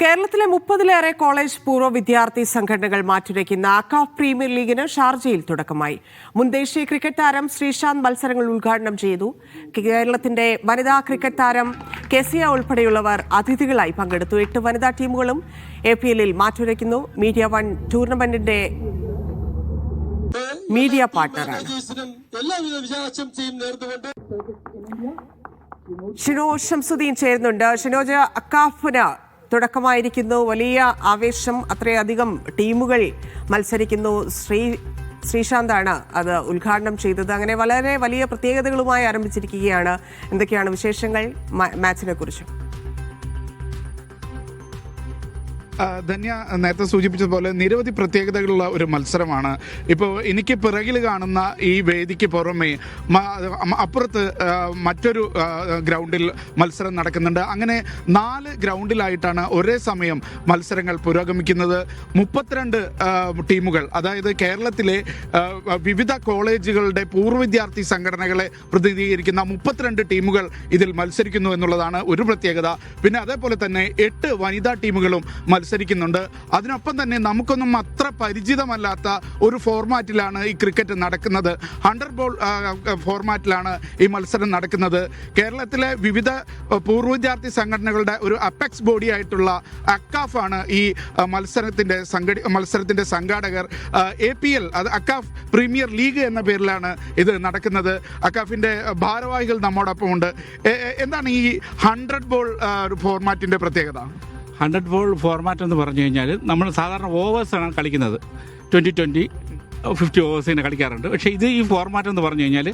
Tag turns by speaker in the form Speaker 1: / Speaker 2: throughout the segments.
Speaker 1: കേരളത്തിലെ 30-ലേറെ കോളേജ് പൂർവ്വ വിദ്യാർത്ഥി സംഘടനകൾ മാറ്റുരയ്ക്കുന്ന അക്കാഫ് പ്രീമിയർ ലീഗിന് ഷാർജയിൽ തുടക്കമായി. മുൻ ദേശീയ ക്രിക്കറ്റ് താരം ശ്രീശാന്ത് മത്സരങ്ങൾ ഉദ്ഘാടനം ചെയ്തു. കേരളത്തിന്റെ വനിതാ ക്രിക്കറ്റ് താരം കെസിയ ഉൾപ്പെടെയുള്ളവർ അതിഥികളായി പങ്കെടുത്തു. 8 വനിതാ ടീമുകളും APL-ൽ മാറ്റുരയ്ക്കുന്നു. മീഡിയ വൺ ടൂർണമെന്റിന്റെ മീഡിയ പാർട്ണറാണ്. ഷിനോ ഷംസുദ്ദീൻ ചേരുന്നുണ്ട്. ഷിനോജ്, അക്കാഫിന് തുടക്കമായിരിക്കുന്നു. വലിയ ആവേശം, അത്രയധികം ടീമുകൾ മത്സരിക്കുന്നു. ശ്രീശാന്താണ് അത് ഉദ്ഘാടനം ചെയ്തത്. അങ്ങനെ വളരെ വലിയ പ്രത്യേകതകളുമായി ആരംഭിച്ചിരിക്കുകയാണ്. എന്തൊക്കെയാണ് വിശേഷങ്ങൾ മാച്ചിനെ കുറിച്ച്?
Speaker 2: ധന്യ നേരത്തെ സൂചിപ്പിച്ചതുപോലെ നിരവധി പ്രത്യേകതകളുള്ള ഒരു മത്സരമാണ്. ഇപ്പോൾ എനിക്ക് പിറകിൽ കാണുന്ന ഈ വേദിക്ക് പുറമെ അപ്പുറത്ത് മറ്റൊരു ഗ്രൗണ്ടിൽ മത്സരം നടക്കുന്നുണ്ട്. അങ്ങനെ 4 ഗ്രൗണ്ടിലായിട്ടാണ് ഒരേ സമയം മത്സരങ്ങൾ പുരോഗമിക്കുന്നത്. 32 ടീമുകൾ, അതായത് കേരളത്തിലെ വിവിധ കോളേജുകളുടെ പൂർവ്വ വിദ്യാർത്ഥി സംഘടനകളെ പ്രതിനിധീകരിക്കുന്ന 32 ടീമുകൾ ഇതിൽ മത്സരിക്കുന്നു എന്നുള്ളതാണ് ഒരു പ്രത്യേകത. പിന്നെ അതേപോലെ തന്നെ 8 വനിതാ ടീമുകളും മത്സരിക്കുന്നുണ്ട്. അതിനൊപ്പം തന്നെ നമുക്കൊന്നും അത്ര പരിചിതമല്ലാത്ത ഒരു ഫോർമാറ്റിലാണ് ഈ ക്രിക്കറ്റ് നടക്കുന്നത്. 100 ബോൾ ഫോർമാറ്റിലാണ് ഈ മത്സരം നടക്കുന്നത്. കേരളത്തിലെ വിവിധ പൂർവ്വ വിദ്യാർത്ഥി സംഘടനകളുടെ ഒരു അപ്പെക്സ് ബോഡി ആയിട്ടുള്ള അക്കാഫാണ് ഈ മത്സരത്തിന്റെ സംഘാടകർ. APL, അത് അക്കാഫ് പ്രീമിയർ ലീഗ് എന്ന പേരിലാണ് ഇത് നടക്കുന്നത്. അക്കാഫിന്റെ ഭാരവാഹികൾ നമ്മോടൊപ്പം ഉണ്ട്. എന്താണ് ഈ 100 ബോൾ ഫോർമാറ്റിന്റെ പ്രത്യേകത?
Speaker 3: 100 ബോൾ ഫോർമാറ്റ് എന്ന് പറഞ്ഞു കഴിഞ്ഞാൽ നമ്മൾ സാധാരണ ഓവേഴ്സാണ് കളിക്കുന്നത്. 20-20 50 ഓവേഴ്സിനെ കളിക്കാറുണ്ട്. പക്ഷേ ഈ ഫോർമാറ്റ് എന്ന് പറഞ്ഞു കഴിഞ്ഞാൽ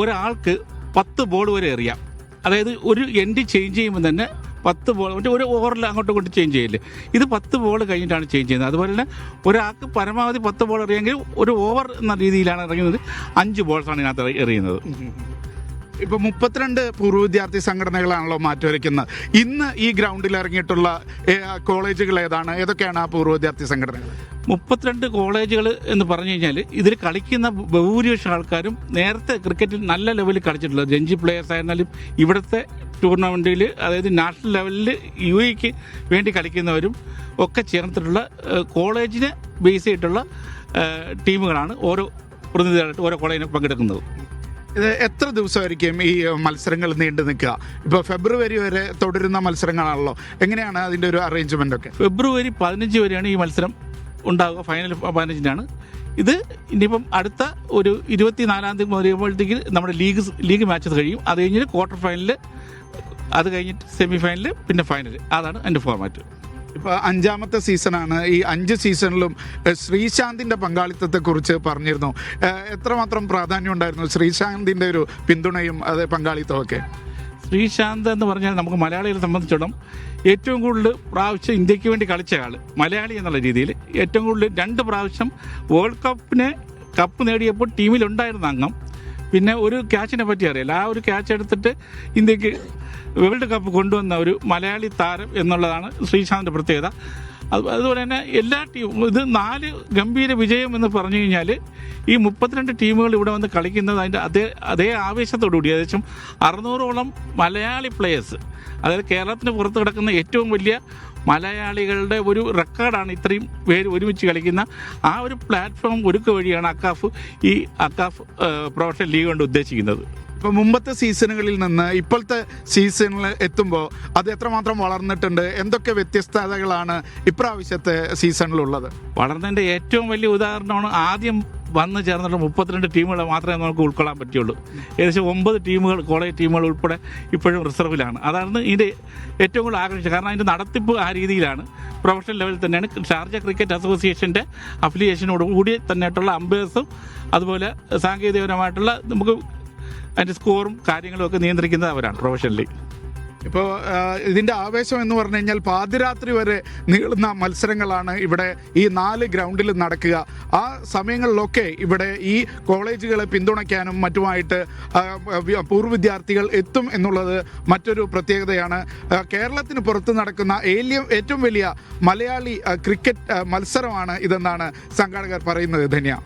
Speaker 3: ഒരാൾക്ക് 10 ബോൾ വരെ എറിയാം. അതായത് ഒരു എൻഡ് ചേഞ്ച് ചെയ്യുമ്പോൾ തന്നെ 10 ബോൾ, ഒരു ഓവറിൽ അങ്ങോട്ടും ഇങ്ങോട്ട് ചേഞ്ച് ചെയ്യില്ലേ, ഇത് 10 ബോൾ കഴിഞ്ഞിട്ടാണ് ചേഞ്ച് ചെയ്യുന്നത്. അതുപോലെ തന്നെ ഒരാൾക്ക് പരമാവധി 10 ബോൾ എറിയെങ്കിൽ ഒരു ഓവർ എന്ന രീതിയിലാണ് എറിയുന്നത്. 5 ബോൾസാണ് ഇതിനകത്ത് എറിയുന്നത്.
Speaker 2: ഇപ്പോൾ 32 പൂർവ്വ വിദ്യാർത്ഥി സംഘടനകളാണല്ലോ മാറ്റുരയ്ക്കുന്നത്. ഇന്ന് ഈ ഗ്രൗണ്ടിൽ ഇറങ്ങിയിട്ടുള്ള കോളേജുകൾ ഏതൊക്കെയാണ് ആ പൂർവ്വ വിദ്യാർത്ഥി സംഘടനകൾ?
Speaker 3: 32 കോളേജുകൾ എന്ന് പറഞ്ഞു കഴിഞ്ഞാൽ ഇതിൽ കളിക്കുന്ന ഭൂരിപക്ഷം ആൾക്കാരും നേരത്തെ ക്രിക്കറ്റിൽ നല്ല ലെവലിൽ കളിച്ചിട്ടുള്ളത്. രഞ്ജി പ്ലേയേഴ്സ് ആയിരുന്നാലും ഇവിടുത്തെ ടൂർണമെൻറ്റിൽ, അതായത് നാഷണൽ ലെവലിൽ UAE വേണ്ടി കളിക്കുന്നവരും ഒക്കെ ചേർന്നിട്ടുള്ള കോളേജിനെ ബേസ് ചെയ്തിട്ടുള്ള ടീമുകളാണ് ഓരോ പ്രതിനിധികളായിട്ട് ഓരോ കോളേജിന് പങ്കെടുക്കുന്നത്.
Speaker 2: ഇത് എത്ര ദിവസമായിരിക്കും ഈ മത്സരങ്ങൾ നീണ്ടു നിൽക്കുക? ഇപ്പോൾ ഫെബ്രുവരി വരെ തുടരുന്ന മത്സരങ്ങളാണല്ലോ. എങ്ങനെയാണ് അതിൻ്റെ ഒരു അറേഞ്ച്മെൻ്റ് ഒക്കെ?
Speaker 3: ഫെബ്രുവരി 15 വരെയാണ് ഈ മത്സരം ഉണ്ടാവുക. ഫൈനൽ 15-നാണ്. ഇത് ഇനിയിപ്പം അടുത്ത ഒരു 24-ാം തീയതി വരുമ്പോഴത്തേക്ക് നമ്മുടെ ലീഗ് മാച്ചസ് കഴിയും. അത് കഴിഞ്ഞിട്ട് ക്വാർട്ടർ ഫൈനൽ, അത് കഴിഞ്ഞിട്ട് സെമി ഫൈനൽ, പിന്നെ ഫൈനൽ. അതാണ് എൻ്റെ ഫോർമാറ്റ്.
Speaker 2: ഇപ്പോൾ 5ാമത്തെ സീസണാണ്. ഈ 5 സീസണിലും ശ്രീശാന്തിൻ്റെ പങ്കാളിത്തത്തെക്കുറിച്ച് പറഞ്ഞിരുന്നു. എത്രമാത്രം പ്രാധാന്യം ഉണ്ടായിരുന്നു ശ്രീശാന്തിൻ്റെ ഒരു പിന്തുണയും പങ്കാളിത്തമൊക്കെ?
Speaker 3: ശ്രീശാന്ത് എന്ന് പറഞ്ഞാൽ നമുക്ക് മലയാളികളെ സംബന്ധിച്ചിടത്തോളം ഏറ്റവും കൂടുതൽ പ്രാവശ്യം ഇന്ത്യക്ക് വേണ്ടി കളിച്ച ആൾ, മലയാളി എന്നുള്ള രീതിയിൽ ഏറ്റവും കൂടുതൽ 2 പ്രാവശ്യം വേൾഡ് കപ്പ് നേടിയപ്പോൾ ടീമിലുണ്ടായിരുന്ന അംഗം. പിന്നെ ഒരു ക്യാച്ചിനെ പറ്റി അറിയില്ല. ആ ഒരു ക്യാച്ച് എടുത്തിട്ട് ഇന്ത്യക്ക് വേൾഡ് കപ്പ് കൊണ്ടുവന്ന ഒരു മലയാളി താരം എന്നുള്ളതാണ് ശ്രീശാന്തിൻ്റെ പ്രത്യേകത. അതുപോലെ തന്നെ എല്ലാ ടീമും ഇത് 4 ഗംഭീര വിജയം എന്ന് പറഞ്ഞു കഴിഞ്ഞാൽ ഈ 32 ടീമുകൾ ഇവിടെ വന്ന് കളിക്കുന്നത് അതിൻ്റെ അതേ ആവേശത്തോടുകൂടി ഏകദേശം 600ഓളം മലയാളി പ്ലേയേഴ്സ്, അതായത് കേരളത്തിന് പുറത്ത് കിടക്കുന്ന ഏറ്റവും വലിയ മലയാളികളുടെ ഒരു റെക്കോർഡാണ് ഇത്രയും പേര് ഒരുമിച്ച് കളിക്കുന്ന ആ ഒരു പ്ലാറ്റ്ഫോം ഒരുക്കുക വഴിയാണ് അക്കാഫ് പ്രൊഫഷണൽ ലീഗ് കൊണ്ട് ഉദ്ദേശിക്കുന്നത്.
Speaker 2: ഇപ്പോൾ മുമ്പത്തെ സീസണുകളിൽ നിന്ന് ഇപ്പോഴത്തെ സീസണിൽ എത്തുമ്പോൾ അത് എത്രമാത്രം വളർന്നിട്ടുണ്ട്? എന്തൊക്കെ വ്യത്യസ്തതകളാണ് ഇപ്രാവശ്യത്തെ സീസണിലുള്ളത്?
Speaker 3: വളർന്നതിൻ്റെ ഏറ്റവും വലിയ ഉദാഹരണമാണ് ആദ്യം വന്ന് ചേർന്നിട്ടുള്ള 32 ടീമുകളെ മാത്രമേ നമുക്ക് ഉൾക്കൊള്ളാൻ പറ്റുള്ളൂ. ഏകദേശം 9 ടീമുകൾ, കോളേജ് ടീമുകൾ ഉൾപ്പെടെ ഇപ്പോഴും റിസർവിലാണ്. അതാണ് ഇതിൻ്റെ ഏറ്റവും കൂടുതൽ ആകർഷിച്ചത്. കാരണം അതിൻ്റെ നടത്തിപ്പ് ആ രീതിയിലാണ്. പ്രൊഫഷണൽ ലെവലിൽ തന്നെയാണ്. ഷാർജ ക്രിക്കറ്റ് അസോസിയേഷൻ്റെ അഫിലിയേഷനോട് കൂടി തന്നെയായിട്ടുള്ള അമ്പയേഴ്സും അതുപോലെ സാങ്കേതികപരമായിട്ടുള്ള നമുക്ക് അതിൻ്റെ സ്കോറും കാര്യങ്ങളും ഒക്കെ നിയന്ത്രിക്കുന്നത് അവരാണ് പ്രൊഫഷണലി.
Speaker 2: ഇപ്പോൾ ഇതിൻ്റെ ആവേശം എന്ന് പറഞ്ഞു കഴിഞ്ഞാൽ പാതിരാത്രി വരെ നീളുന്ന മത്സരങ്ങളാണ് ഇവിടെ ഈ 4 ഗ്രൗണ്ടിൽ നടക്കുക. ആ സമയങ്ങളിലൊക്കെ ഇവിടെ ഈ കോളേജുകളെ പിന്തുണയ്ക്കാനും മറ്റുമായിട്ട് പൂർവ്വ വിദ്യാർത്ഥികൾ എത്തും എന്നുള്ളത് മറ്റൊരു പ്രത്യേകതയാണ്. കേരളത്തിന് പുറത്ത് നടക്കുന്ന ഏറ്റവും വലിയ മലയാളി ക്രിക്കറ്റ് മത്സരമാണ് ഇതെന്നാണ് സംഘാടകർ പറയുന്നത്. ധന്യ.